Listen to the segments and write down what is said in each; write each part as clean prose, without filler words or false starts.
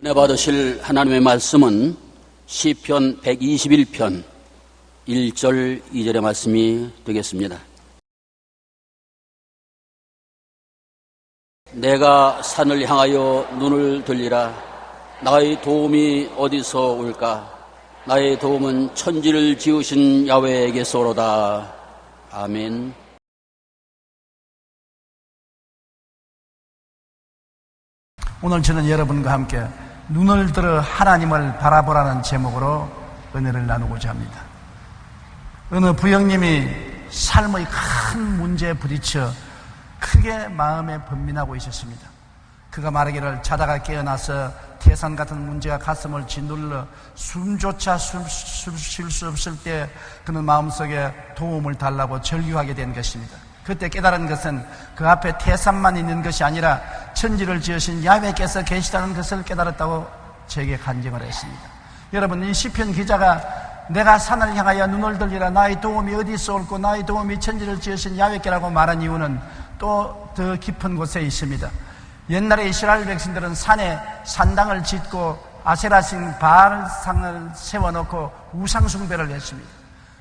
은혜 받으실 하나님의 말씀은 시편 121편 1절 2절의 말씀이 되겠습니다. 내가 산을 향하여 눈을 들리라. 나의 도움이 어디서 올까? 나의 도움은 천지를 지으신 야훼에게서 오로다. 아멘. 오늘 저는 여러분과 함께 눈을 들어 하나님을 바라보라는 제목으로 은혜를 나누고자 합니다. 어느 부형님이 삶의 큰 문제에 부딪혀 크게 마음에 번민하고 있었습니다. 그가 말하기를 자다가 깨어나서 태산 같은 문제가 가슴을 짓눌러 숨조차 쉴 수 없을 때 그는 마음속에 도움을 달라고 절규하게 된 것입니다. 그때 깨달은 것은 그 앞에 태산만 있는 것이 아니라 천지를 지으신 야훼께서 계시다는 것을 깨달았다고 제게 간증을 했습니다. 여러분, 이 시편 기자가 내가 산을 향하여 눈을 들리라. 나의 도움이 어디서 올고 나의 도움이 천지를 지으신 야훼께라고 말한 이유는 또 더 깊은 곳에 있습니다. 옛날에 이스라엘 백성들은 산에 산당을 짓고 아세라신 바알상을 세워놓고 우상숭배를 했습니다.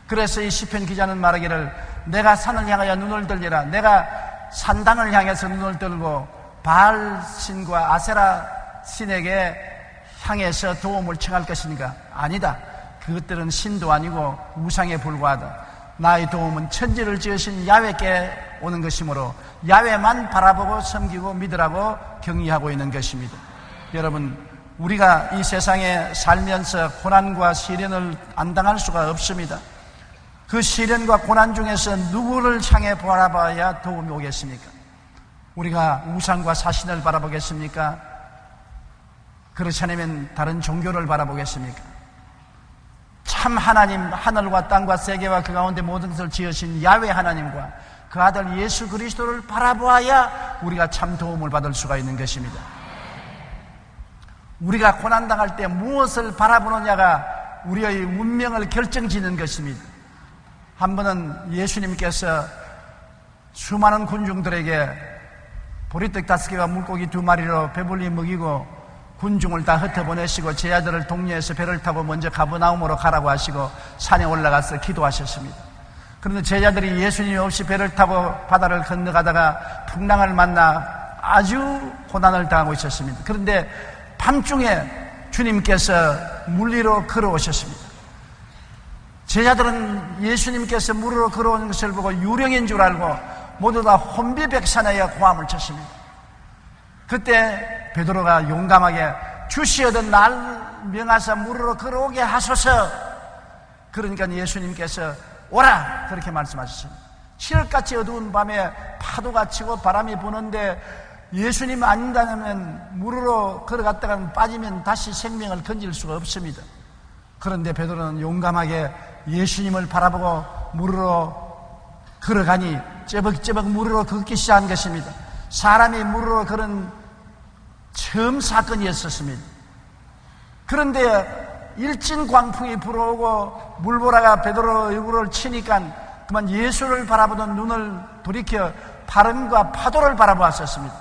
그래서 이 시편 기자는 말하기를 내가 산을 향하여 눈을 들리라. 내가 산당을 향해서 눈을 들고 바알신과 아세라 신에게 향해서 도움을 청할 것인가? 아니다. 그것들은 신도 아니고 우상에 불과하다. 나의 도움은 천지를 지으신 야훼께 오는 것이므로 야훼만 바라보고 섬기고 믿으라고 격려하고 있는 것입니다. 여러분, 우리가 이 세상에 살면서 고난과 시련을 안 당할 수가 없습니다. 그 시련과 고난 중에서 누구를 향해 바라봐야 도움이 오겠습니까? 우리가 우상과 사신을 바라보겠습니까? 그렇지 않으면 다른 종교를 바라보겠습니까? 참 하나님, 하늘과 땅과 세계와 그 가운데 모든 것을 지으신 야훼 하나님과 그 아들 예수 그리스도를 바라보아야 우리가 참 도움을 받을 수가 있는 것입니다. 우리가 고난당할 때 무엇을 바라보느냐가 우리의 운명을 결정짓는 것입니다. 한 번은 예수님께서 수많은 군중들에게 보리떡 5개와 물고기 2마리로 배불리 먹이고 군중을 다 흩어보내시고 제자들을 독려해서 배를 타고 먼저 가버나움으로 가라고 하시고 산에 올라가서 기도하셨습니다. 그런데 제자들이 예수님 없이 배를 타고 바다를 건너가다가 풍랑을 만나 아주 고난을 당하고 있었습니다. 그런데 밤중에 주님께서 물 위로 걸어오셨습니다. 제자들은 예수님께서 물 위로 걸어오는 것을 보고 유령인 줄 알고 모두 다 혼비백산하여 고함을 쳤습니다. 그때 베드로가 용감하게 주시어든 날 명하사 물으로 걸어오게 하소서. 그러니까 예수님께서 오라 그렇게 말씀하셨습니다. 칠흑같이 어두운 밤에 파도가 치고 바람이 부는데 예수님 아닌다면 물으로 걸어갔다가 빠지면 다시 생명을 건질 수가 없습니다. 그런데 베드로는 용감하게 예수님을 바라보고 물으로 걸어가니 쩌벅쩌벅 물으로 걷기 시작한 것입니다. 사람이 물으로 걸은 처음 사건이었었습니다. 그런데 일진 광풍이 불어오고 물보라가 베드로 얼굴을 치니까 그만 예수를 바라보던 눈을 돌이켜 바람과 파도를 바라보았었습니다.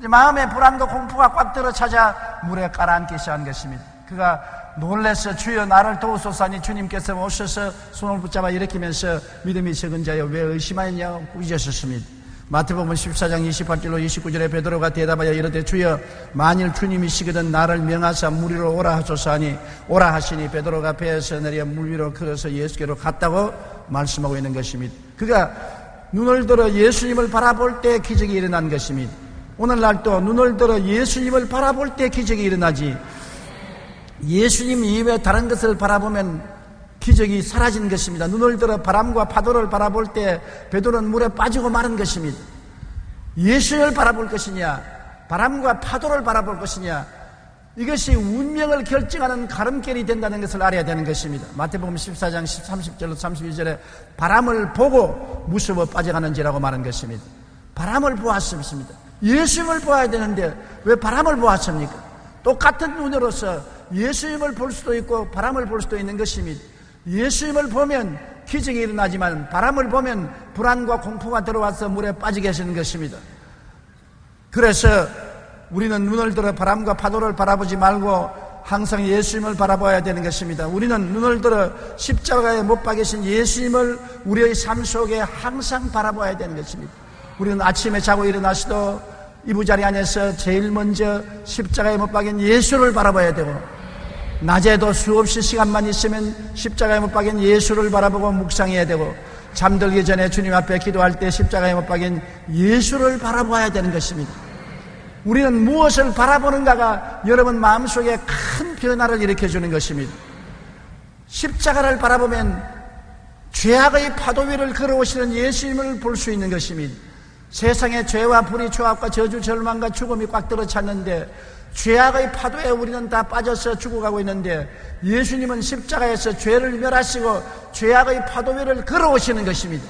마음에 불안과 공포가 꽉 들어 찾아 물에 깔아앉기 시작한 것입니다. 그가 놀라서 주여 나를 도우소서 하니 주님께서 오셔서 손을 붙잡아 일으키면서 믿음이 적은 자여 왜 의심하였냐고 꾸짖으셨습니다. 마태복음 14장 28절로 29절에 베드로가 대답하여 이르되 주여 만일 주님이시거든 나를 명하사 물 위로 오라 하소서 하니 오라 하시니 베드로가 배에서 내려 물 위로 걸어서 예수께로 갔다고 말씀하고 있는 것입니다. 그가 눈을 들어 예수님을 바라볼 때 기적이 일어난 것입니다. 오늘날도 눈을 들어 예수님을 바라볼 때 기적이 일어나지 예수님 이외에 다른 것을 바라보면 기적이 사라진 것입니다. 눈을 들어 바람과 파도를 바라볼 때 베드로는 물에 빠지고 마른 것입니다. 예수를 바라볼 것이냐 바람과 파도를 바라볼 것이냐 이것이 운명을 결정하는 가름길이 된다는 것을 알아야 되는 것입니다. 마태복음 14장 30절로 32절에 바람을 보고 무서워 빠져가는지라고 말한 것입니다. 바람을 보았습니다. 예수님을 보아야 되는데 왜 바람을 보았습니까? 똑같은 눈으로서 예수님을 볼 수도 있고 바람을 볼 수도 있는 것입니다. 예수님을 보면 기적이 일어나지만 바람을 보면 불안과 공포가 들어와서 물에 빠지게 하시는 것입니다. 그래서 우리는 눈을 들어 바람과 파도를 바라보지 말고 항상 예수님을 바라봐야 되는 것입니다. 우리는 눈을 들어 십자가에 못 박이신 예수님을 우리의 삶 속에 항상 바라봐야 되는 것입니다. 우리는 아침에 자고 일어나서도 이부자리 안에서 제일 먼저 십자가에 못 박인 예수를 바라봐야 되고, 낮에도 수없이 시간만 있으면 십자가에 못 박인 예수를 바라보고 묵상해야 되고, 잠들기 전에 주님 앞에 기도할 때 십자가에 못 박인 예수를 바라봐야 되는 것입니다. 우리는 무엇을 바라보는가가 여러분 마음속에 큰 변화를 일으켜주는 것입니다. 십자가를 바라보면 죄악의 파도 위를 걸어오시는 예수님을 볼 수 있는 것입니다. 세상에 죄와 불의, 죄악과 저주, 절망과 죽음이 꽉 들어찼는데 죄악의 파도에 우리는 다 빠져서 죽어가고 있는데, 예수님은 십자가에서 죄를 멸하시고 죄악의 파도 위를 걸어오시는 것입니다.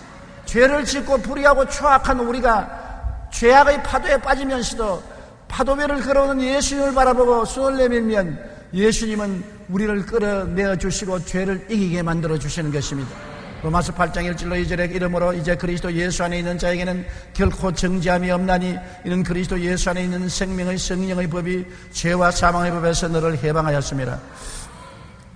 죄를 짓고 불의하고 추악한 우리가 죄악의 파도에 빠지면서도 파도 위를 걸어오는 예수님을 바라보고 손을 내밀면 예수님은 우리를 끌어내어 주시고 죄를 이기게 만들어 주시는 것입니다. 로마서 8장 1절로 2절에 이러므로 이제 그리스도 예수 안에 있는 자에게는 결코 정죄함이 없나니 이는 그리스도 예수 안에 있는 생명의 성령의 법이 죄와 사망의 법에서 너를 해방하였습니다.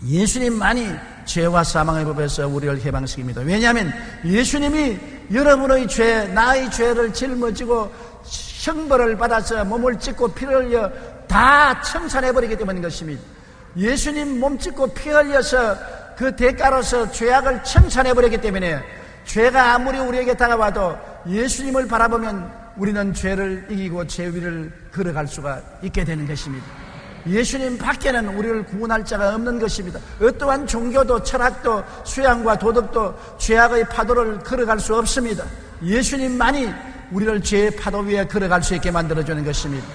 예수님만이 죄와 사망의 법에서 우리를 해방시킵니다. 왜냐하면 예수님이 여러분의 죄, 나의 죄를 짊어지고 형벌을 받아서 몸을 찢고 피를 흘려 다 청산해버리기 때문인 것입니다. 예수님 몸 찢고 피 흘려서 그 대가로서 죄악을 청산해버리기 때문에 죄가 아무리 우리에게 다가와도 예수님을 바라보면 우리는 죄를 이기고 죄 위를 걸어갈 수가 있게 되는 것입니다. 예수님 밖에는 우리를 구원할 자가 없는 것입니다. 어떠한 종교도 철학도 수양과 도덕도 죄악의 파도를 걸어갈 수 없습니다. 예수님만이 우리를 죄의 파도 위에 걸어갈 수 있게 만들어주는 것입니다.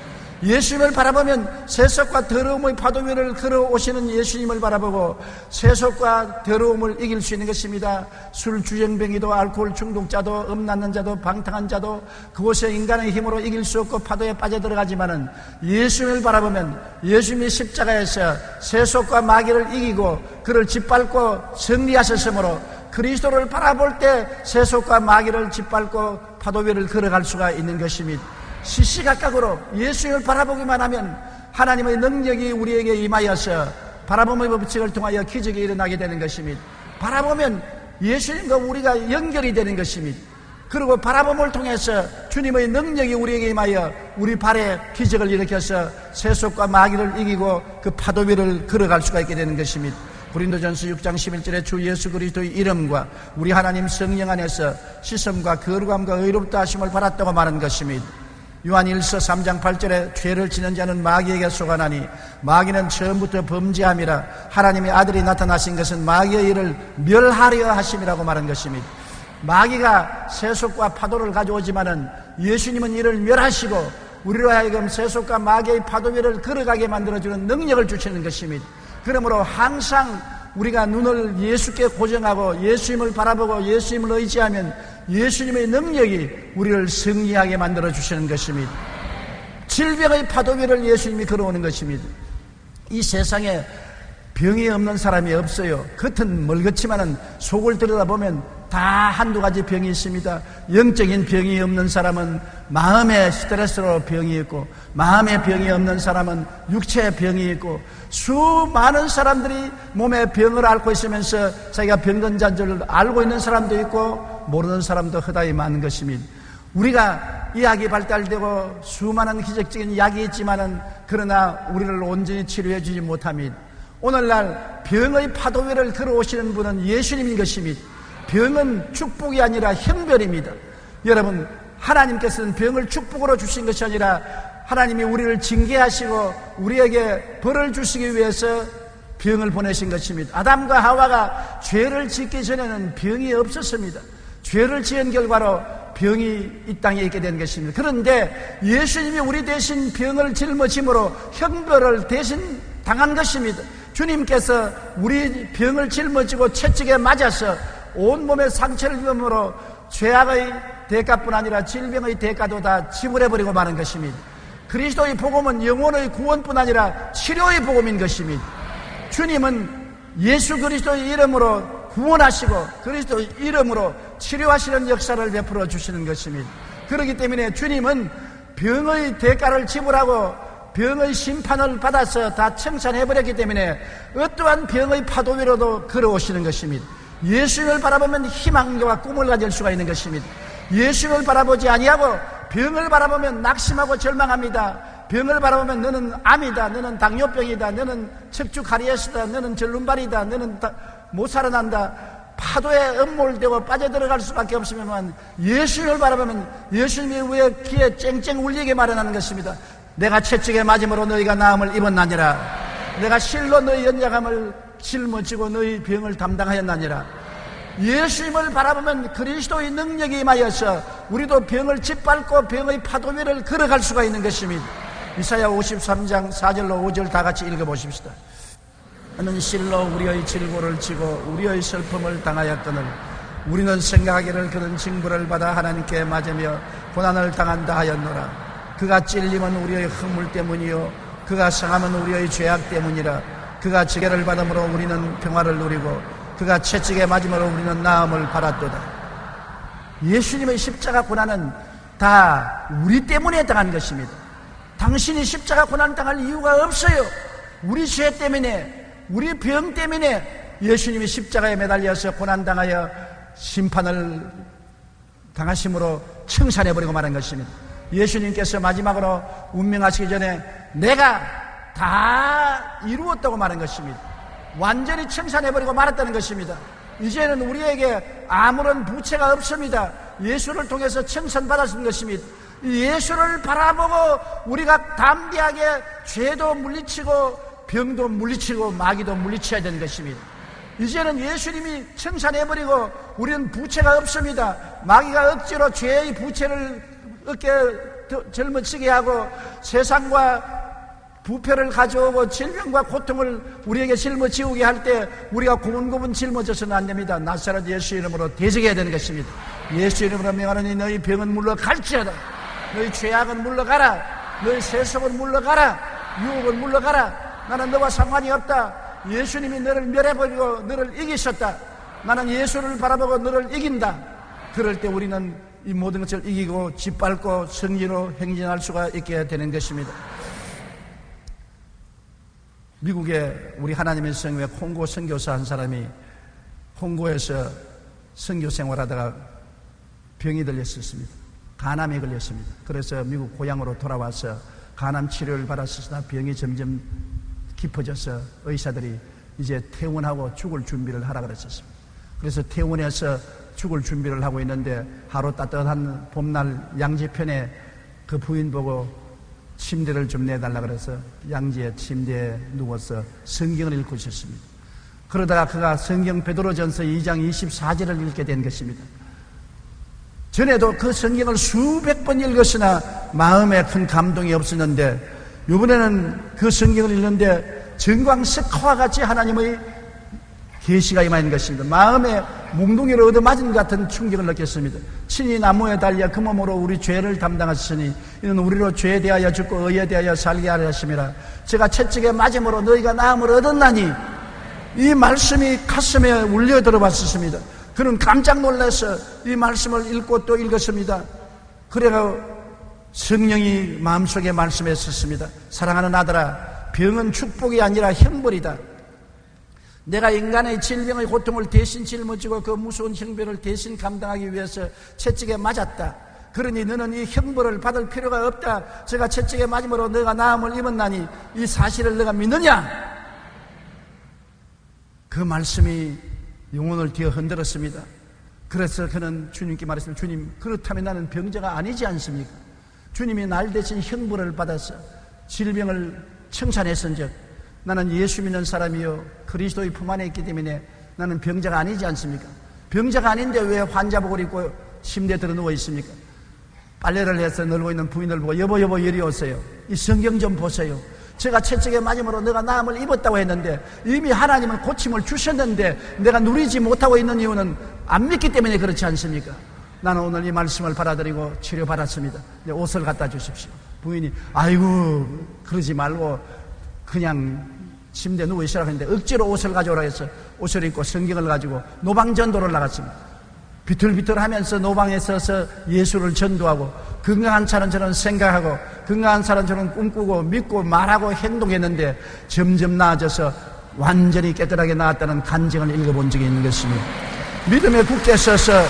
예수님을 바라보면 세속과 더러움의 파도 위를 걸어오시는 예수님을 바라보고 세속과 더러움을 이길 수 있는 것입니다. 술 주정뱅이도 알코올 중독자도 음란한 자도 방탕한 자도 그곳에 인간의 힘으로 이길 수 없고 파도에 빠져들어가지만은 예수님을 바라보면 예수님이 십자가에서 세속과 마귀를 이기고 그를 짓밟고 승리하셨으므로 그리스도를 바라볼 때 세속과 마귀를 짓밟고 파도 위를 걸어갈 수가 있는 것입니다. 시시각각으로 예수님을 바라보기만 하면 하나님의 능력이 우리에게 임하여서 바라봄의 법칙을 통하여 기적이 일어나게 되는 것입니다. 바라보면 예수님과 우리가 연결이 되는 것입니다. 그리고 바라봄을 통해서 주님의 능력이 우리에게 임하여 우리 발에 기적을 일으켜서 세속과 마귀를 이기고 그 파도 위를 걸어갈 수가 있게 되는 것입니다. 고린도전서 6장 11절에 주 예수 그리스도의 이름과 우리 하나님 성령 안에서 씻음과 거룩함과 의롭다 하심을 받았다고 말한 것입니다. 요한일서 3장 8절에 죄를 지는 자는 마귀에게 속아나니 마귀는 처음부터 범죄함이라 하나님의 아들이 나타나신 것은 마귀의 일을 멸하려 하심이라고 말한 것입니다. 마귀가 세속과 파도를 가져오지만은 예수님은 이를 멸하시고 우리로 하여금 세속과 마귀의 파도 위를 걸어가게 만들어주는 능력을 주시는 것입니다. 그러므로 항상 우리가 눈을 예수께 고정하고 예수님을 바라보고 예수님을 의지하면 예수님의 능력이 우리를 승리하게 만들어 주시는 것입니다. 질병의 파도 위를 예수님이 걸어오는 것입니다. 이 세상에 병이 없는 사람이 없어요. 겉은 멀겋지만은 속을 들여다보면 다 한두 가지 병이 있습니다. 영적인 병이 없는 사람은 마음의 스트레스로 병이 있고, 마음의 병이 없는 사람은 육체의 병이 있고, 수많은 사람들이 몸에 병을 앓고 있으면서 자기가 병든 자인 줄 알고 있는 사람도 있고 모르는 사람도 허다히 많은 것입니다. 우리가 의학이 발달되고 수많은 기적적인 약이 있지만은 그러나 우리를 온전히 치료해 주지 못합니다. 오늘날 병의 파도 위를 걸어오시는 분은 예수님인 것입니다. 병은 축복이 아니라 형벌입니다. 여러분, 하나님께서는 병을 축복으로 주신 것이 아니라 하나님이 우리를 징계하시고 우리에게 벌을 주시기 위해서 병을 보내신 것입니다. 아담과 하와가 죄를 짓기 전에는 병이 없었습니다. 죄를 지은 결과로 병이 이 땅에 있게 된 것입니다. 그런데 예수님이 우리 대신 병을 짊어짐으로 형벌을 대신 당한 것입니다. 주님께서 우리 병을 짊어지고 채찍에 맞아서 온몸에 상처를 입음으로 죄악의 대가뿐 아니라 질병의 대가도 다 지불해버리고 마는 것입니다. 그리스도의 복음은 영혼의 구원뿐 아니라 치료의 복음인 것입니다. 주님은 예수 그리스도의 이름으로 구원하시고 그리스도의 이름으로 치료하시는 역사를 베풀어 주시는 것입니다. 그렇기 때문에 주님은 병의 대가를 지불하고 병의 심판을 받아서 다 청산해버렸기 때문에 어떠한 병의 파도 위로도 걸어오시는 것입니다. 예수님을 바라보면 희망과 꿈을 가질 수가 있는 것입니다. 예수님을 바라보지 아니하고 병을 바라보면 낙심하고 절망합니다. 병을 바라보면 너는 암이다, 너는 당뇨병이다, 너는 척추 가리에스다, 너는 절름발이다, 너는 못 살아난다. 파도에 음몰되고 빠져들어갈 수밖에 없으면 예수님을 바라보면 예수님이 왜 귀에 쨍쨍 울리게 마련하는 것입니다. 내가 채찍에 맞음으로 너희가 나음을 입었나니라. 내가 실로 너희 연약함을 짊어지고 너희 병을 담당하였나니라. 예수님을 바라보면 그리스도의 능력이 임하여서 우리도 병을 짓밟고 병의 파도 위를 걸어갈 수가 있는 것입니다. 이사야 53장 4절로 5절 다 같이 읽어보십시다. 하는 실로 우리의 질고를 치고 우리의 슬픔을 당하였거늘 우리는 생각하기를 그는 징벌을 받아 하나님께 맞으며 고난을 당한다 하였노라. 그가 찔림은 우리의 허물 때문이요 그가 상함은 우리의 죄악 때문이라. 그가 지게를 받음으로 우리는 평화를 누리고 그가 채찍에 맞음으로 우리는 나음을 받았도다. 예수님의 십자가 고난은 다 우리 때문에 당한 것입니다. 당신이 십자가 고난 당할 이유가 없어요. 우리 죄 때문에, 우리 병 때문에 예수님이 십자가에 매달려서 고난당하여 심판을 당하심으로 청산해버리고 말한 것입니다. 예수님께서 마지막으로 운명하시기 전에 내가 다 이루었다고 말한 것입니다. 완전히 청산해버리고 말았다는 것입니다. 이제는 우리에게 아무런 부채가 없습니다. 예수를 통해서 청산받았는 것입니다. 예수를 바라보고 우리가 담대하게 죄도 물리치고 병도 물리치고 마귀도 물리쳐야 되는 것입니다. 이제는 예수님이 청산해버리고 우리는 부채가 없습니다. 마귀가 억지로 죄의 부채를 어깨에 짊어지게 하고 세상과 부패를 가져오고 질병과 고통을 우리에게 짊어지우게 할 때 우리가 고분고분 짊어져서는 안 됩니다. 나사렛 예수 이름으로 대적해야 되는 것입니다. 예수 이름으로 명하노니 너희 병은 물러갈지어다. 너희 죄악은 물러가라. 너희 세속은 물러가라. 유혹은 물러가라. 나는 너와 상관이 없다. 예수님이 너를 멸해버리고 너를 이기셨다. 나는 예수를 바라보고 너를 이긴다. 그럴 때 우리는 이 모든 것을 이기고 짓밟고 승리로 행진할 수가 있게 되는 것입니다. 미국에 우리 하나님의 성회 콩고 선교사 한 사람이 콩고에서 선교 생활하다가 병이 들렸었습니다. 간암에 걸렸습니다. 그래서 미국 고향으로 돌아와서 간암 치료를 받았으나 병이 점점 깊어져서 의사들이 이제 퇴원하고 죽을 준비를 하라 그랬었습니다. 그래서 퇴원해서 죽을 준비를 하고 있는데 하루 따뜻한 봄날 양지편에 그 부인 보고 침대를 좀 내달라 그래서 양지의 침대에 누워서 성경을 읽고 있었습니다. 그러다가 그가 성경 베드로전서 2장 24절을 읽게 된 것입니다. 전에도 그 성경을 수백 번 읽었으나 마음에 큰 감동이 없었는데 이번에는 그 성경을 읽는데 정광석화와 같이 하나님의 계시가 임하는 것입니다. 마음에 몽둥이를 얻어맞은 것 같은 충격을 느꼈습니다. 친히 나무에 달려 그 몸으로 우리 죄를 담당하시니 이는 우리로 죄에 대하여 죽고 의에 대하여 살게 하려 하심이라. 제가 채찍에 맞음으로 너희가 나음을 얻었나니 이 말씀이 가슴에 울려 들어왔었습니다. 그는 깜짝 놀라서 이 말씀을 읽고 또 읽었습니다. 그래가 성령이 마음속에 말씀했었습니다. 사랑하는 아들아, 병은 축복이 아니라 형벌이다. 내가 인간의 질병의 고통을 대신 짊어지고 그 무서운 형벌을 대신 감당하기 위해서 채찍에 맞았다. 그러니 너는 이 형벌을 받을 필요가 없다. 제가 채찍에 맞음으로 너가 나음을 입었나니 이 사실을 너가 믿느냐? 그 말씀이 영혼을 뒤어 흔들었습니다. 그래서 그는 주님께 말했습니다. 주님, 그렇다면 나는 병자가 아니지 않습니까? 주님이 날 대신 형벌을 받아서 질병을 청산했은즉 나는 예수 믿는 사람이요 그리스도의 품 안에 있기 때문에 나는 병자가 아니지 않습니까? 병자가 아닌데 왜 환자복을 입고 침대에 들어 누워 있습니까? 빨래를 해서 널고 있는 부인을 보고 여보 이리 오세요. 이 성경 좀 보세요. 제가 채찍에 맞음으로 너가 나음을 입었다고 했는데 이미 하나님은 고침을 주셨는데 내가 누리지 못하고 있는 이유는 안 믿기 때문에 그렇지 않습니까? 나는 오늘 이 말씀을 받아들이고 치료받았습니다. 옷을 갖다 주십시오. 부인이 아이고 그러지 말고 그냥 침대에 누워 있으라고 했는데 억지로 옷을 가져오라 해서 옷을 입고 성경을 가지고 노방전도를 나갔습니다. 비틀비틀하면서 노방에 서서 예수를 전도하고 건강한 사람처럼 생각하고 건강한 사람처럼 꿈꾸고 믿고 말하고 행동했는데 점점 나아져서 완전히 깨끗하게 나았다는 간증을 읽어본 적이 있는 것입니다. 믿음의 굳게 서서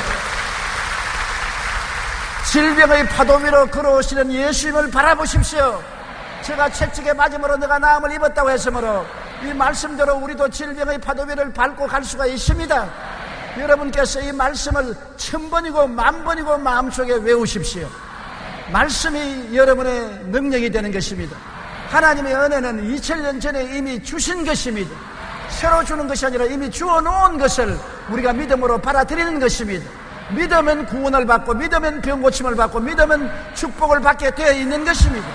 질병의 파도 위로 걸어오시는 예수님을 바라보십시오. 제가 채찍에 맞음으로 너가 나음을 입었다고 했으므로 이 말씀대로 우리도 질병의 파도 위를 밟고 갈 수가 있습니다. 여러분께서 이 말씀을 1000번이고 10,000번이고 마음속에 외우십시오. 말씀이 여러분의 능력이 되는 것입니다. 하나님의 은혜는 2000년 전에 이미 주신 것입니다. 새로 주는 것이 아니라 이미 주어놓은 것을 우리가 믿음으로 받아들이는 것입니다. 믿으면 구원을 받고 믿으면 병 고침을 받고 믿으면 축복을 받게 되어 있는 것입니다.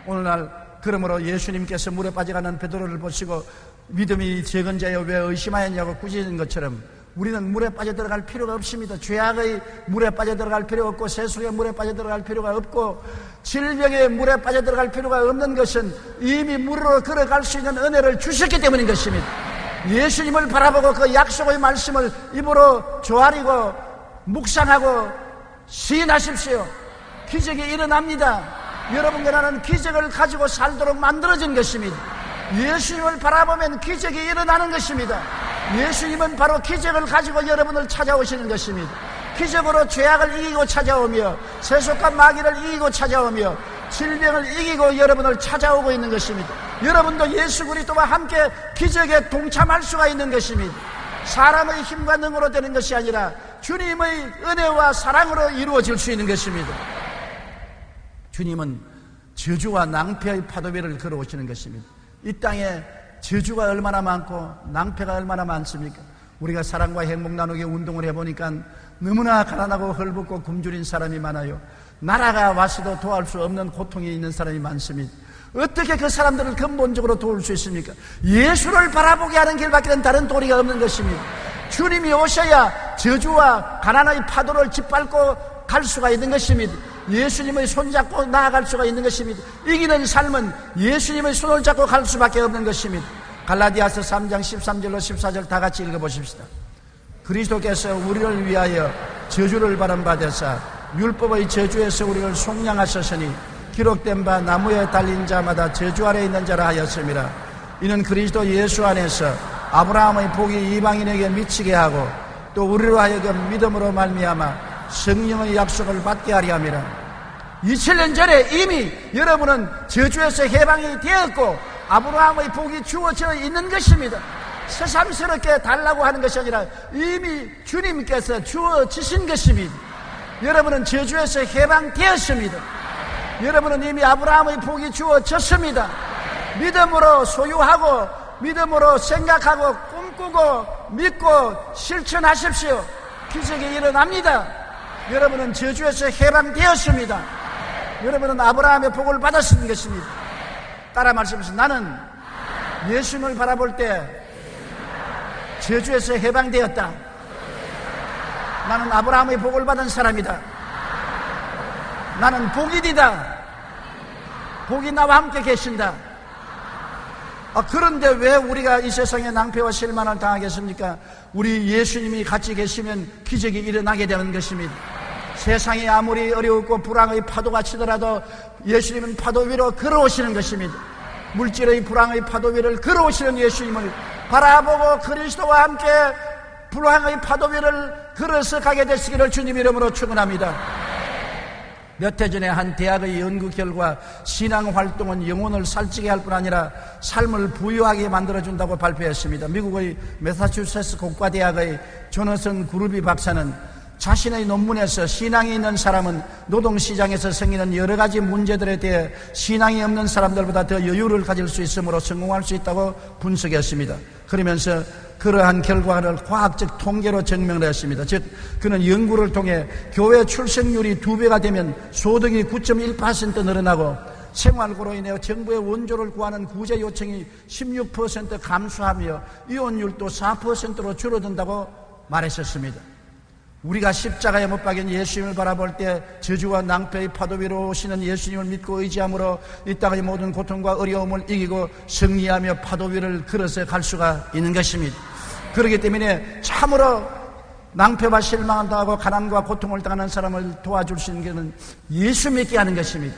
오늘날 그러므로 예수님께서 물에 빠져가는 베드로를 보시고 믿음이 적은 자여 왜 의심하였냐고 꾸짖는 것처럼 우리는 물에 빠져들어갈 필요가 없습니다. 죄악의 물에 빠져들어갈 필요가 없고 세속의 물에 빠져들어갈 필요가 없고 질병의 물에 빠져들어갈 필요가 없는 것은 이미 물으로 걸어갈 수 있는 은혜를 주셨기 때문인 것입니다. 예수님을 바라보고 그 약속의 말씀을 입으로 조아리고 묵상하고 시인하십시오. 기적이 일어납니다. 여러분과 나는 기적을 가지고 살도록 만들어진 것입니다. 예수님을 바라보면 기적이 일어나는 것입니다. 예수님은 바로 기적을 가지고 여러분을 찾아오시는 것입니다. 기적으로 죄악을 이기고 찾아오며 세속과 마귀를 이기고 찾아오며 질병을 이기고 여러분을 찾아오고 있는 것입니다. 여러분도 예수 그리스도와 함께 기적에 동참할 수가 있는 것입니다. 사람의 힘과 능으로 되는 것이 아니라 주님의 은혜와 사랑으로 이루어질 수 있는 것입니다. 주님은 저주와 낭패의 파도 위를 걸어오시는 것입니다. 이 땅에 저주가 얼마나 많고 낭패가 얼마나 많습니까? 우리가 사랑과 행복 나누기 운동을 해보니까 너무나 가난하고 헐벗고 굶주린 사람이 많아요. 나라가 와서도 도울 수 없는 고통이 있는 사람이 많습니다. 어떻게 그 사람들을 근본적으로 도울 수 있습니까? 예수를 바라보게 하는 길밖에는 다른 도리가 없는 것입니다. 주님이 오셔야 저주와 가난의 파도를 짓밟고 갈 수가 있는 것입니다. 예수님의 손잡고 나아갈 수가 있는 것입니다. 이기는 삶은 예수님의 손을 잡고 갈 수밖에 없는 것입니다. 갈라디아서 3장 13절로 14절 다 같이 읽어보십시다. 그리스도께서 우리를 위하여 저주를 받으사 율법의 저주에서 우리를 속량하셨으니 기록된 바 나무에 달린 자마다 저주 아래 있는 자라 하였음이라. 이는 그리스도 예수 안에서 아브라함의 복이 이방인에게 미치게 하고 또 우리로 하여금 믿음으로 말미암아 성령의 약속을 받게 하려 함이라. 2000년 전에 이미 여러분은 저주에서 해방이 되었고 아브라함의 복이 주어져 있는 것입니다. 새삼스럽게 달라고 하는 것이 아니라 이미 주님께서 주어지신 것입니다. 여러분은 저주에서 해방되었습니다. 여러분은 이미 아브라함의 복이 주어졌습니다. 믿음으로 소유하고 믿음으로 생각하고 꿈꾸고 믿고 실천하십시오. 기적이 일어납니다. 여러분은 저주에서 해방되었습니다. 여러분은 아브라함의 복을 받았는 것입니다. 따라 말씀하세요. 나는 예수님을 바라볼 때 저주에서 해방되었다. 나는 아브라함의 복을 받은 사람이다. 나는 복이디다. 복이 나와 함께 계신다. 그런데 왜 우리가 이 세상에 낭패와 실망을 당하겠습니까? 우리 예수님이 같이 계시면 기적이 일어나게 되는 것입니다. 세상이 아무리 어려웠고 불황의 파도가 치더라도 예수님은 파도 위로 걸어오시는 것입니다. 물질의 불황의 파도 위를 걸어오시는 예수님을 바라보고 그리스도와 함께 불황의 파도 위를 걸어서 가게 되시기를 주님 이름으로 축원합니다. 몇 해 전에 한 대학의 연구 결과 신앙활동은 영혼을 살찌게 할 뿐 아니라 삶을 부유하게 만들어준다고 발표했습니다. 미국의 매사추세츠 공과대학의 조너선 그루비 박사는 자신의 논문에서 신앙이 있는 사람은 노동시장에서 생기는 여러 가지 문제들에 대해 신앙이 없는 사람들보다 더 여유를 가질 수 있으므로 성공할 수 있다고 분석했습니다. 그러면서 그러한 결과를 과학적 통계로 증명을 했습니다. 즉 그는 연구를 통해 교회 출생률이 2배가 되면 소득이 9.1% 늘어나고 생활고로 인해 정부의 원조를 구하는 구제 요청이 16% 감소하며 이혼율도 4%로 줄어든다고 말했었습니다. 우리가 십자가에 못 박인 예수님을 바라볼 때 저주와 낭패의 파도 위로 오시는 예수님을 믿고 의지함으로 이 땅의 모든 고통과 어려움을 이기고 승리하며 파도 위를 걸어서 갈 수가 있는 것입니다. 그렇기 때문에 참으로 낭패와 실망을 당하고 가난과 고통을 당하는 사람을 도와줄 수 있는 것은 예수 믿게 하는 것입니다.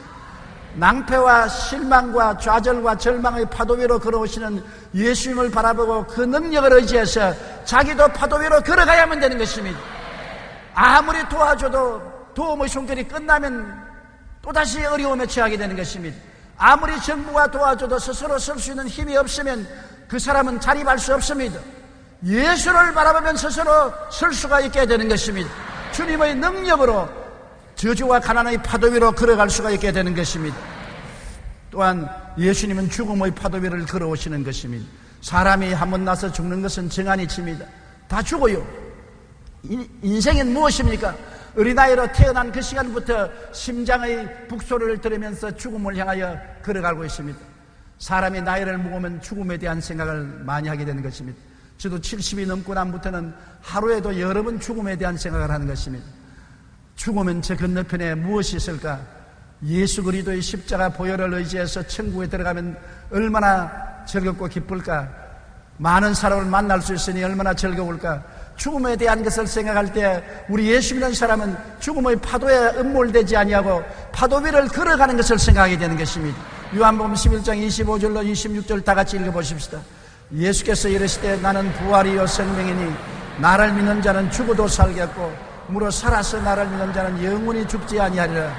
낭패와 실망과 좌절과 절망의 파도 위로 걸어오시는 예수님을 바라보고 그 능력을 의지해서 자기도 파도 위로 걸어가야만 되는 것입니다. 아무리 도와줘도 도움의 손길이 끝나면 또다시 어려움에 처하게 되는 것입니다. 아무리 정부가 도와줘도 스스로 설 수 있는 힘이 없으면 그 사람은 자립할 수 없습니다. 예수를 바라보면 스스로 설 수가 있게 되는 것입니다. 주님의 능력으로 저주와 가난의 파도 위로 걸어갈 수가 있게 되는 것입니다. 또한 예수님은 죽음의 파도 위를 걸어오시는 것입니다. 사람이 한번 나서 죽는 것은 정한이치입니다. 다 죽어요. 인생은 무엇입니까? 어린아이로 태어난 그 시간부터 심장의 북소리를 들으면서 죽음을 향하여 걸어가고 있습니다. 사람이 나이를 먹으면 죽음에 대한 생각을 많이 하게 되는 것입니다. 저도 70이 넘고 난부터는 하루에도 여러 번 죽음에 대한 생각을 하는 것입니다. 죽으면 저 건너편에 무엇이 있을까? 예수 그리스도의 십자가 보혈을 의지해서 천국에 들어가면 얼마나 즐겁고 기쁠까? 많은 사람을 만날 수 있으니 얼마나 즐거울까? 죽음에 대한 것을 생각할 때 우리 예수 믿는 사람은 죽음의 파도에 음몰되지 아니하고 파도 위를 걸어가는 것을 생각하게 되는 것입니다. 요한복음 11장 25절로 26절 다 같이 읽어보십시다. 예수께서 이르시되 나는 부활이요 생명이니 나를 믿는 자는 죽어도 살겠고 무릇 살아서 나를 믿는 자는 영원히 죽지 아니하리라.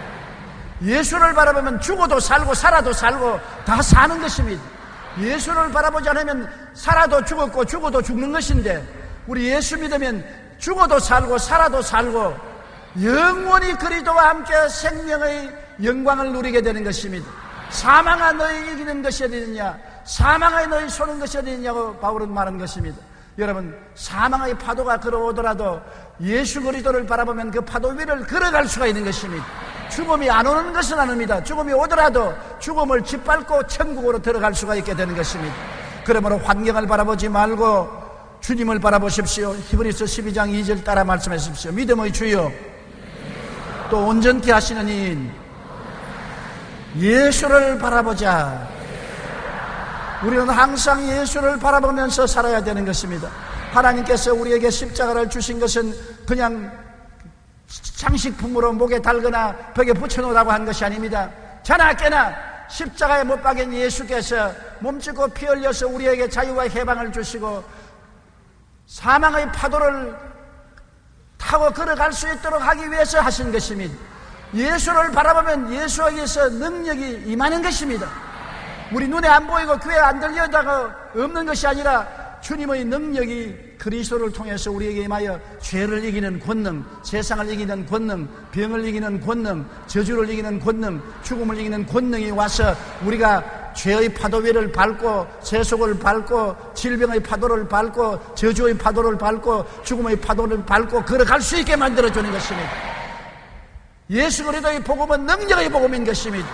예수를 바라보면 죽어도 살고 살아도 살고 다 사는 것입니다. 예수를 바라보지 않으면 살아도 죽었고 죽어도 죽는 것인데 우리 예수 믿으면 죽어도 살고 살아도 살고 영원히 그리스도와 함께 생명의 영광을 누리게 되는 것입니다. 사망아 너희 이기는 것이 어디느냐? 사망아 너희 쏘는 것이 어디느냐고 바울은 말한 것입니다. 여러분, 사망의 파도가 걸어오더라도 예수 그리스도를 바라보면 그 파도 위를 걸어갈 수가 있는 것입니다. 죽음이 안 오는 것은 아닙니다. 죽음이 오더라도 죽음을 짓밟고 천국으로 들어갈 수가 있게 되는 것입니다. 그러므로 환경을 바라보지 말고 주님을 바라보십시오. 히브리서 12장 2절 따라 말씀하십시오. 믿음의 주여 또 온전케 하시는 이인 예수를 바라보자. 우리는 항상 예수를 바라보면서 살아야 되는 것입니다. 하나님께서 우리에게 십자가를 주신 것은 그냥 장식품으로 목에 달거나 벽에 붙여놓으라고 한 것이 아닙니다. 자나 깨나 십자가에 못 박인 예수께서 몸짓고 피 흘려서 우리에게 자유와 해방을 주시고 사망의 파도를 타고 걸어갈 수 있도록 하기 위해서 하신 것입니다. 예수를 바라보면 예수에게서 능력이 임하는 것입니다. 우리 눈에 안 보이고 귀에 안 들려다가 없는 것이 아니라 주님의 능력이 그리스도를 통해서 우리에게 임하여 죄를 이기는 권능, 세상을 이기는 권능, 병을 이기는 권능, 저주를 이기는 권능, 죽음을 이기는 권능이 와서 우리가 죄의 파도 위를 밟고 세속을 밟고 질병의 파도를 밟고 저주의 파도를 밟고 죽음의 파도를 밟고 걸어갈 수 있게 만들어주는 것입니다. 예수 그리스도의 복음은 능력의 복음인 것입니다.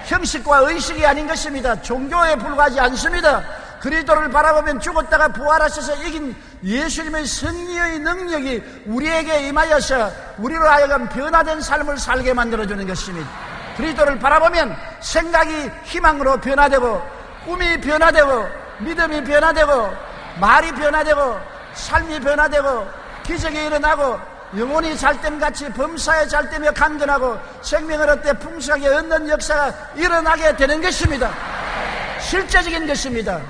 형식과 의식이 아닌 것입니다. 종교에 불과하지 않습니다. 그리스도를 바라보면 죽었다가 부활하셔서 이긴 예수님의 승리의 능력이 우리에게 임하여서 우리로 하여금 변화된 삶을 살게 만들어주는 것입니다. 그리스도를 바라보면 생각이 희망으로 변화되고 꿈이 변화되고 믿음이 변화되고 말이 변화되고 삶이 변화되고 기적이 일어나고 영혼이 잘됨같이 범사에 잘되며 강건하고 생명을 얻되 풍성하게 얻는 역사가 일어나게 되는 것입니다. 실제적인 것입니다.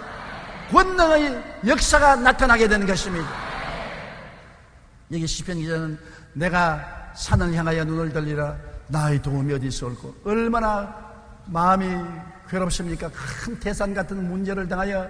권능의 역사가 나타나게 되는 것입니다. 여기 시편 기자는 내가 산을 향하여 눈을 들리라 나의 도움이 어디서 올고 얼마나 마음이 괴롭습니까? 큰 태산 같은 문제를 당하여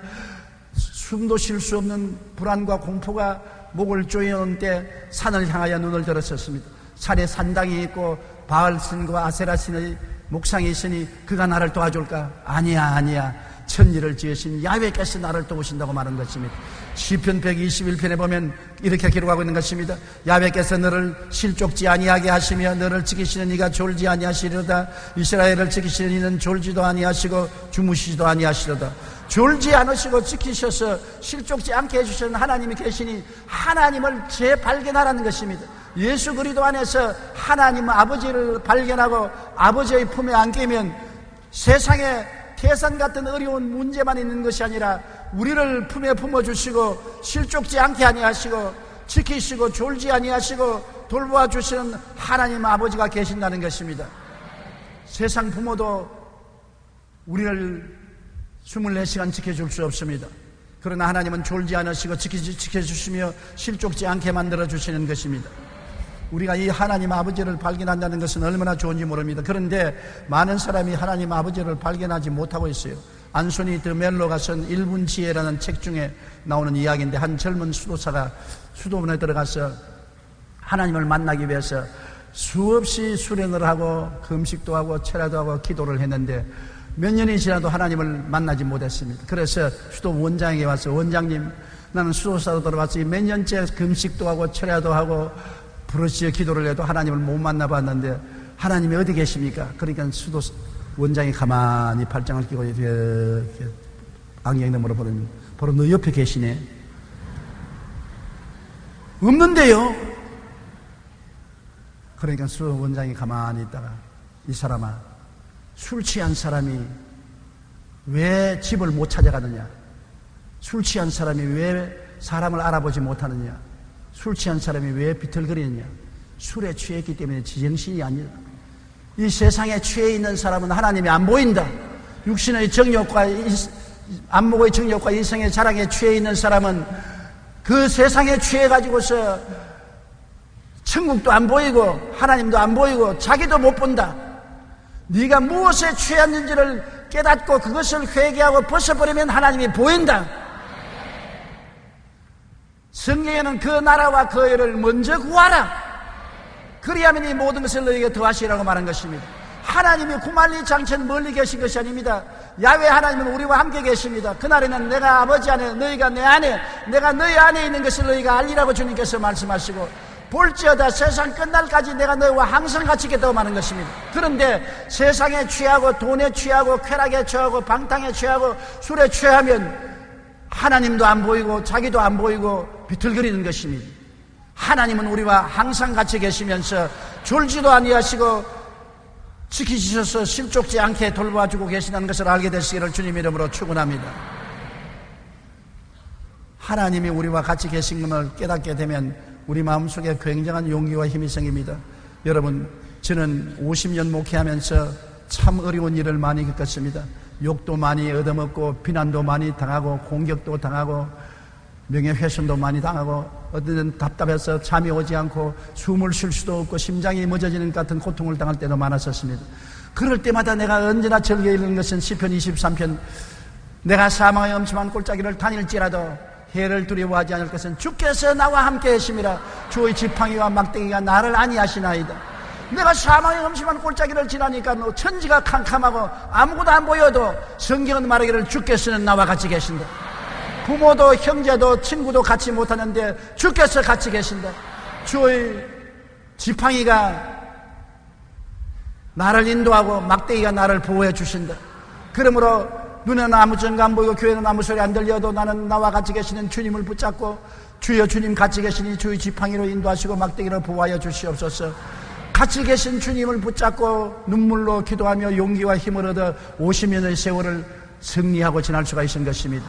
숨도 쉴 수 없는 불안과 공포가 목을 조여놓은 때 산을 향하여 눈을 들었었습니다. 산에 산당이 있고 바알신과 아세라신의 목상이 있으니 그가 나를 도와줄까? 아니야. 천지를 지으신 야훼께서 나를 도우신다고 말한 것입니다. 시편 121편에 보면 이렇게 기록하고 있는 것입니다. 야훼께서 너를 실족지 아니하게 하시며 너를 지키시는 이가 졸지 아니하시리로다. 이스라엘을 지키시는 이는 졸지도 아니하시고 주무시지도 아니하시리로다. 졸지 않으시고 지키셔서 실족지 않게 해주시는 하나님이 계시니 하나님을 재발견하라는 것입니다. 예수 그리스도 안에서 하나님 아버지를 발견하고 아버지의 품에 안기면 세상에 태산 같은 어려운 문제만 있는 것이 아니라 우리를 품에 품어주시고 실족지 않게 아니하시고 지키시고 졸지 아니하시고 돌보아 주시는 하나님 아버지가 계신다는 것입니다. 세상 부모도 우리를 24시간 지켜줄 수 없습니다. 그러나 하나님은 졸지 않으시고 지켜주시며 실족지 않게 만들어주시는 것입니다. 우리가 이 하나님 아버지를 발견한다는 것은 얼마나 좋은지 모릅니다. 그런데 많은 사람이 하나님 아버지를 발견하지 못하고 있어요. 안소니 드 멜로가 쓴 1분 지혜라는 책 중에 나오는 이야기인데, 한 젊은 수도사가 수도원에 들어가서 하나님을 만나기 위해서 수없이 수련을 하고 금식도 하고 철야도 하고 기도를 했는데 몇 년이 지나도 하나님을 만나지 못했습니다. 그래서 수도 원장에게 와서, 원장님, 나는 수도사로 들어와서 몇 년째 금식도 하고 철야도 하고 부르짖어 기도를 해도 하나님을 못 만나봤는데 하나님이 어디 계십니까? 그러니까 수도 원장이 가만히 발장을 끼고 이렇게 안경 너머로 보면 바로 너 옆에 계시네. 없는데요. 그러니까 수도 원장이 가만히 있다가, 이 사람아, 술 취한 사람이 왜 집을 못 찾아가느냐? 술 취한 사람이 왜 사람을 알아보지 못하느냐? 술 취한 사람이 왜 비틀거리느냐? 술에 취했기 때문에 지정신이 아니다. 이 세상에 취해 있는 사람은 하나님이 안 보인다. 육신의 정욕과 안목의 정욕과 이성의 자랑에 취해 있는 사람은 그 세상에 취해 가지고서 천국도 안 보이고 하나님도 안 보이고 자기도 못 본다. 네가 무엇에 취했는지를 깨닫고 그것을 회개하고 벗어버리면 하나님이 보인다. 성경에는 그 나라와 그 의를 먼저 구하라. 그리하면 이 모든 것을 너희에게 더하시라고 말한 것입니다. 하나님이 구만리 장천 멀리 계신 것이 아닙니다. 야훼 하나님은 우리와 함께 계십니다. 그날에는 내가 아버지 안에, 너희가 내 안에, 내가 너희 안에 있는 것을 너희가 알리라고 주님께서 말씀하시고, 볼지어다 세상 끝날까지 내가 너희와 항상 같이 있겠다고 말하는 것입니다. 그런데 세상에 취하고 돈에 취하고 쾌락에 취하고 방탕에 취하고 술에 취하면 하나님도 안 보이고 자기도 안 보이고 비틀거리는 것입니다. 하나님은 우리와 항상 같이 계시면서 졸지도 아니하시고 지키셔서 실족지 않게 돌봐주고 계시다는 것을 알게 되시기를 주님 이름으로 축원합니다. 하나님이 우리와 같이 계신 것을 깨닫게 되면 우리 마음속에 굉장한 용기와 힘이 생깁니다. 여러분, 저는 50년 목회하면서 참 어려운 일을 많이 겪었습니다. 욕도 많이 얻어먹고 비난도 많이 당하고 공격도 당하고 명예훼손도 많이 당하고, 어떤 때는 답답해서 잠이 오지 않고 숨을 쉴 수도 없고 심장이 멎어지는 같은 고통을 당할 때도 많았었습니다. 그럴 때마다 내가 언제나 즐겨 읽는 것은 시편 23편, 내가 사망의 엄침한 골짜기를 다닐지라도 해를 두려워하지 않을 것은 주께서 나와 함께 하심이라. 주의 지팡이와 막대기가 나를 안위하시나이다. 내가 사망의 엄침한 골짜기를 지나니까 천지가 캄캄하고 아무것도 안 보여도 성경은 말하기를 주께서는 나와 같이 계신다. 부모도 형제도 친구도 같이 못하는데 주께서 같이 계신다. 주의 지팡이가 나를 인도하고 막대기가 나를 보호해 주신다. 그러므로 눈에는 아무 증거 안 보이고 귀에는 아무 소리 안 들려도 나는 나와 같이 계시는 주님을 붙잡고, 주여 주님 같이 계시니 주의 지팡이로 인도하시고 막대기로 보호하여 주시옵소서. 같이 계신 주님을 붙잡고 눈물로 기도하며 용기와 힘을 얻어 50년의 세월을 승리하고 지날 수가 있는 것입니다.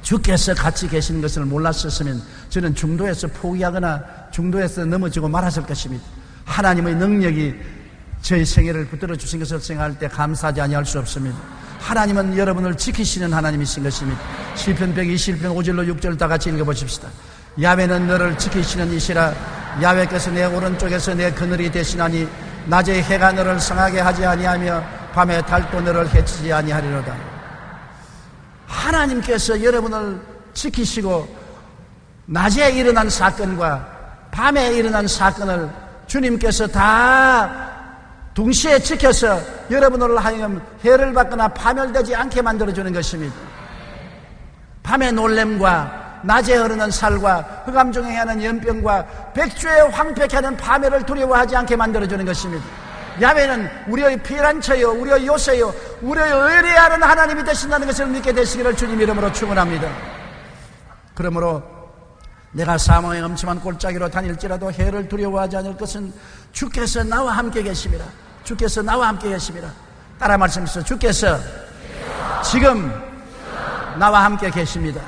주께서 같이 계시는 것을 몰랐었으면 저는 중도에서 포기하거나 중도에서 넘어지고 말았을 것입니다. 하나님의 능력이 저희 생애를 붙들어 주신 것을 생각할 때 감사하지 아니할 수 없습니다. 하나님은 여러분을 지키시는 하나님이신 것입니다. 시편 121편 5절로 6절 다 같이 읽어보십시다. 야훼는 너를 지키시는 이시라. 야훼께서 내 오른쪽에서 내 그늘이 되시나니 낮에 해가 너를 상하게 하지 아니하며 밤에 달도 너를 해치지 아니하리로다. 하나님께서 여러분을 지키시고 낮에 일어난 사건과 밤에 일어난 사건을 주님께서 다 동시에 지켜서 여러분을 하여금 해를 받거나 파멸되지 않게 만들어주는 것입니다. 밤의 놀램과 낮에 흐르는 살과 흑암 중에 하는 연병과 백주에 황폐케 하는 파멸을 두려워하지 않게 만들어주는 것입니다. 야훼는 우리의 피난처요, 우리의 요새요, 우리의 의뢰하는 하나님이 되신다는 것을 믿게 되시기를 주님 이름으로 축원합니다. 그러므로 내가 사망의 엄침한 골짜기로 다닐지라도 해를 두려워하지 않을 것은 주께서 나와 함께 계심이라. 주께서 나와 함께 계심이라. 따라 말씀하시죠. 주께서 지금 나와 함께 계십니다.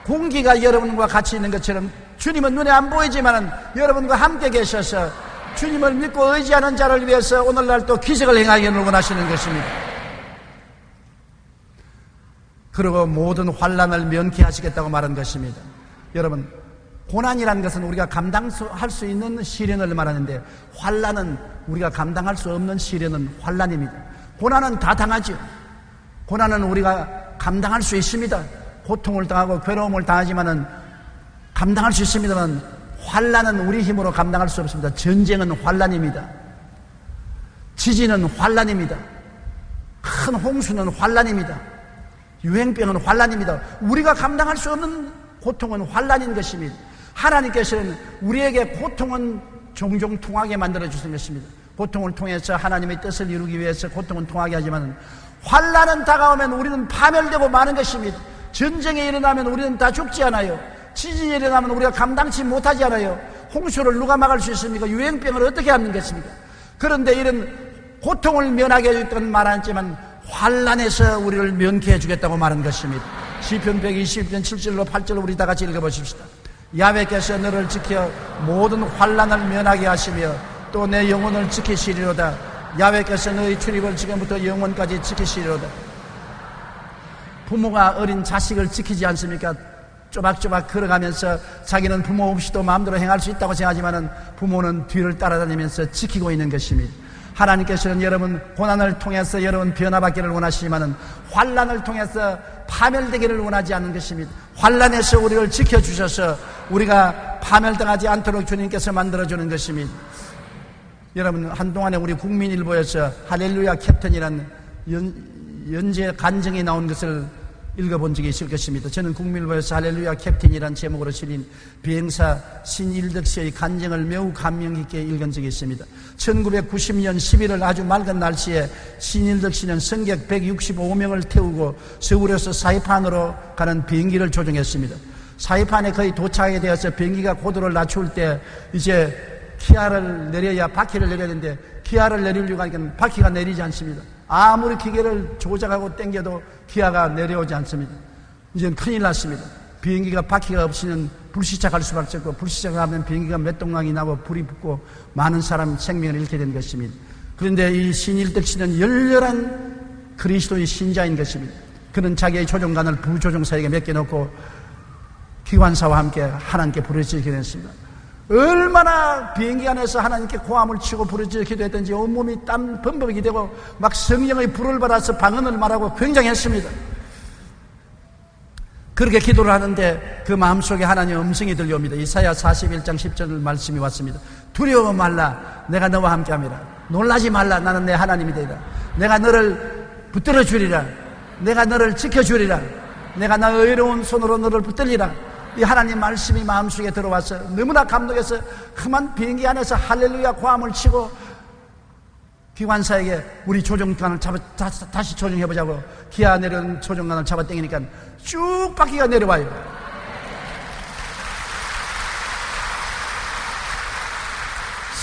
공기가 여러분과 같이 있는 것처럼 주님은 눈에 안 보이지만 여러분과 함께 계셔서 주님을 믿고 의지하는 자를 위해서 오늘날 또 기적을 행하기를 원하시는 것입니다. 그리고 모든 환난을 면케하시겠다고 말한 것입니다. 여러분, 고난이라는 것은 우리가 감당할 수 있는 시련을 말하는데 환난은 우리가 감당할 수 없는 시련은 환난입니다. 고난은 다 당하죠. 고난은 우리가 감당할 수 있습니다. 고통을 당하고 괴로움을 당하지만은 감당할 수 있습니다만 환난은 우리 힘으로 감당할 수 없습니다. 전쟁은 환난입니다. 지진은 환난입니다. 큰 홍수는 환난입니다. 유행병은 환난입니다. 우리가 감당할 수 없는 고통은 환난인 것입니다. 하나님께서는 우리에게 고통은 종종 통하게 만들어 주신 것입니다. 고통을 통해서 하나님의 뜻을 이루기 위해서 고통은 통하게 하지만 환난은 다가오면 우리는 파멸되고 마는 것입니다. 전쟁이 일어나면 우리는 다 죽지 않아요. 지진이 일어나면 우리가 감당치 못하지 않아요. 홍수를 누가 막을 수 있습니까? 유행병을 어떻게 하는 것입니까? 그런데 이런 고통을 면하게 해주겠다는 말 않지만 환난에서 우리를 면케해 주겠다고 말한 것입니다. 시편 120편 7절로 8절로 우리 다 같이 읽어보십시다. 야훼께서 너를 지켜 모든 환난을 면하게 하시며 또 내 영혼을 지키시리로다. 야훼께서 너의 출입을 지금부터 영원까지 지키시리로다. 부모가 어린 자식을 지키지 않습니까? 쪼박쪼박 걸어가면서 자기는 부모 없이도 마음대로 행할 수 있다고 생각하지만 부모는 뒤를 따라다니면서 지키고 있는 것입니다. 하나님께서는 여러분 고난을 통해서 여러분 변화받기를 원하시지만 환난을 통해서 파멸되기를 원하지 않는 것입니다. 환난에서 우리를 지켜주셔서 우리가 파멸당하지 않도록 주님께서 만들어주는 것입니다. 여러분 한동안에 우리 국민일보에서 할렐루야 캡틴이라는 연재 간증이 나온 것을 읽어본 적이 있을 것입니다. 저는 국민일보에서 할렐루야 캡틴이라는 제목으로 실린 비행사 신일덕 씨의 간증을 매우 감명 깊게 읽은 적이 있습니다. 1990년 11월 아주 맑은 날씨에 신일덕 씨는 승객 165명을 태우고 서울에서 사이판으로 가는 비행기를 조종했습니다. 사이판에 거의 도착하게 되어서 비행기가 고도를 낮출 때 이제 기아를 내려야 바퀴를 내려야 되는데 기아를 내리려고 하니까 바퀴가 내리지 않습니다. 아무리 기계를 조작하고 당겨도 기아가 내려오지 않습니다. 이제는 큰일 났습니다. 비행기가 바퀴가 없이는 불시착할 수밖에 없고 불시착하면 비행기가 몇 동강이 나고 불이 붙고 많은 사람 생명을 잃게 된 것입니다. 그런데 이 신일덕 씨는 열렬한 그리스도의 신자인 것입니다. 그는 자기의 조종관을 부조종사에게 맡겨놓고 기관사와 함께 하나님께 부르짖게 됐습니다. 얼마나 비행기 안에서 하나님께 고함을 치고 부르짖게 됐든지 온몸이 땀 범벅이 되고 막 성령의 불을 받아서 방언을 말하고 굉장했습니다. 그렇게 기도를 하는데 그 마음속에 하나님의 음성이 들려옵니다. 이사야 41장 10절 말씀이 왔습니다. 두려워 말라, 내가 너와 함께함이라. 놀라지 말라, 나는 내 하나님이 되리라. 내가 너를 붙들어 주리라. 내가 너를 지켜주리라. 내가 나의 의로운 손으로 너를 붙들리라. 이 하나님 말씀이 마음속에 들어와서 너무나 감동해서 험한 비행기 안에서 할렐루야 고함을 치고 기관사에게 우리 조종관을 다시 조종해보자고 기아 내려온 조종관을 잡아 당기니까 쭉 바퀴가 내려와요.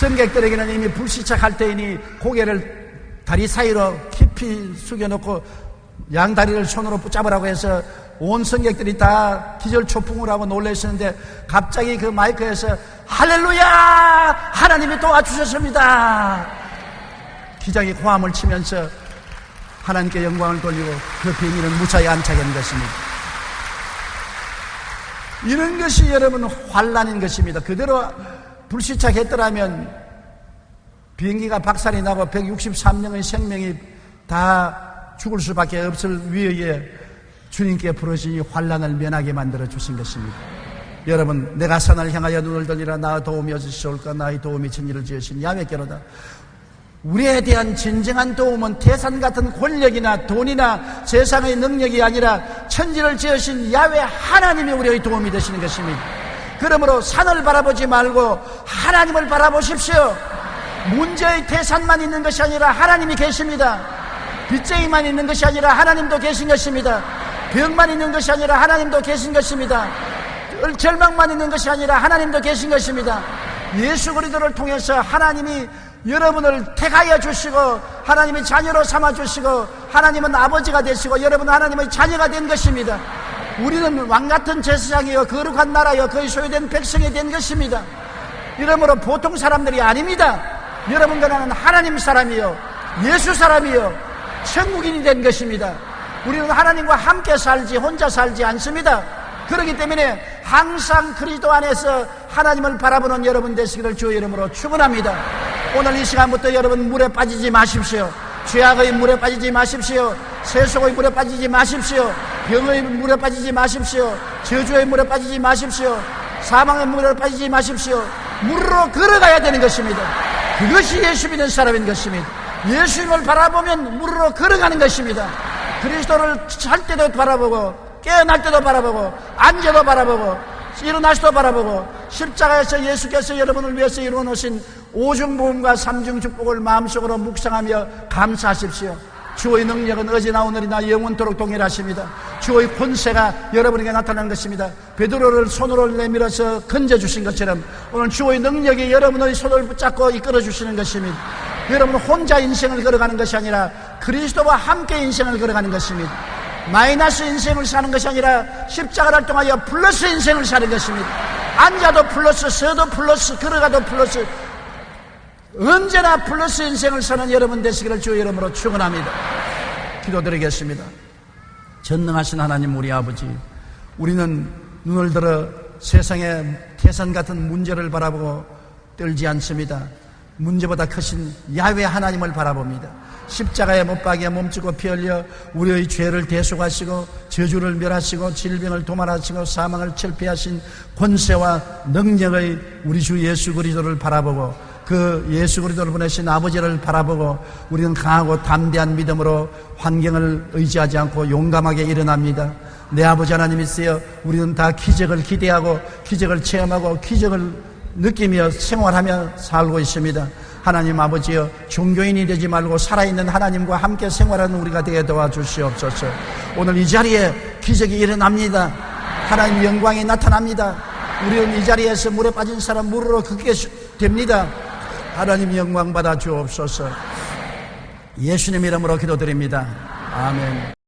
승객들에게는 이미 불시착할 때이니 고개를 다리 사이로 깊이 숙여놓고 양다리를 손으로 붙잡으라고 해서 온 승객들이 다 기절초풍을 하고 놀라셨는데 갑자기 그 마이크에서 할렐루야! 하나님이 도와주셨습니다! 기장이 고함을 치면서 하나님께 영광을 돌리고 그 비행기는 무사히 안착한 것입니다. 이런 것이 여러분 환난인 것입니다. 그대로 불시착했더라면 비행기가 박살이 나고 163명의 생명이 다 죽을 수밖에 없을 위에 주님께 부르시니 환난을 면하게 만들어 주신 것입니다. 여러분, 내가 산을 향하여 눈을 돌리라. 나 도움이 어디서올까? 나의 도움이 천지를 지으신 야훼께로다. 우리에 대한 진정한 도움은 태산 같은 권력이나 돈이나 세상의 능력이 아니라 천지를 지으신 야훼 하나님이 우리의 도움이 되시는 것입니다. 그러므로 산을 바라보지 말고 하나님을 바라보십시오. 문제의 태산만 있는 것이 아니라 하나님이 계십니다. 빚쟁이만 있는 것이 아니라 하나님도 계신 것입니다. 병만 있는 것이 아니라 하나님도 계신 것입니다. 절망만 있는 것이 아니라 하나님도 계신 것입니다. 예수 그리스도를 통해서 하나님이 여러분을 택하여 주시고 하나님이 자녀로 삼아 주시고 하나님은 아버지가 되시고 여러분은 하나님의 자녀가 된 것입니다. 우리는 왕같은 제사장이요 거룩한 나라요 그의 소유된 백성이 된 것입니다. 이러므로 보통 사람들이 아닙니다. 여러분과 나는 하나님 사람이요 예수 사람이요 천국인이 된 것입니다. 우리는 하나님과 함께 살지 혼자 살지 않습니다. 그렇기 때문에 항상 그리스도 안에서 하나님을 바라보는 여러분 되시기를 주의 이름으로 축원합니다. 오늘 이 시간부터 여러분 물에 빠지지 마십시오. 죄악의 물에 빠지지 마십시오. 세속의 물에 빠지지 마십시오. 병의 물에 빠지지 마십시오. 저주의 물에 빠지지 마십시오. 사망의 물에 빠지지 마십시오. 물로 걸어가야 되는 것입니다. 그것이 예수 믿는 사람인 것입니다. 예수님을 바라보면 물로 걸어가는 것입니다. 그리스도를 잘 때도 바라보고 깨어날 때도 바라보고 앉아도 바라보고 일어날 때도 바라보고 십자가에서 예수께서 여러분을 위해서 이루어놓으신 오중복음과 삼중축복을 마음속으로 묵상하며 감사하십시오. 주의 능력은 어제나 오늘이나 영원토록 동일하십니다. 주의 권세가 여러분에게 나타난 것입니다. 베드로를 손으로 내밀어서 건져주신 것처럼 오늘 주의 능력이 여러분의 손을 붙잡고 이끌어주시는 것입니다. 여러분 혼자 인생을 걸어가는 것이 아니라 그리스도와 함께 인생을 걸어가는 것입니다. 마이너스 인생을 사는 것이 아니라 십자가를 통하여 플러스 인생을 사는 것입니다. 앉아도 플러스, 서도 플러스, 걸어가도 플러스, 언제나 플러스 인생을 사는 여러분 되시기를 주의 이름으로 축원합니다. 기도드리겠습니다. 전능하신 하나님 우리 아버지, 우리는 눈을 들어 세상의 태산 같은 문제를 바라보고 떨지 않습니다. 문제보다 크신 야훼 하나님을 바라봅니다. 십자가에 못 박여 몸주고 피 흘려 우리의 죄를 대속하시고 저주를 멸하시고 질병을 도말하시고 사망을 철폐하신 권세와 능력의 우리 주 예수 그리스도를 바라보고 그 예수 그리스도를 보내신 아버지를 바라보고 우리는 강하고 담대한 믿음으로 환경을 의지하지 않고 용감하게 일어납니다. 내 아버지 하나님이시여, 우리는 다 기적을 기대하고 기적을 체험하고 기적을 느끼며 생활하며 살고 있습니다. 하나님 아버지여, 종교인이 되지 말고 살아있는 하나님과 함께 생활하는 우리가 되게 도와주시옵소서. 오늘 이 자리에 기적이 일어납니다. 하나님 영광이 나타납니다. 우리는 이 자리에서 물에 빠진 사람 물으로 걷게 됩니다. 하나님 영광 받아 주옵소서. 예수님 이름으로 기도드립니다. 아멘.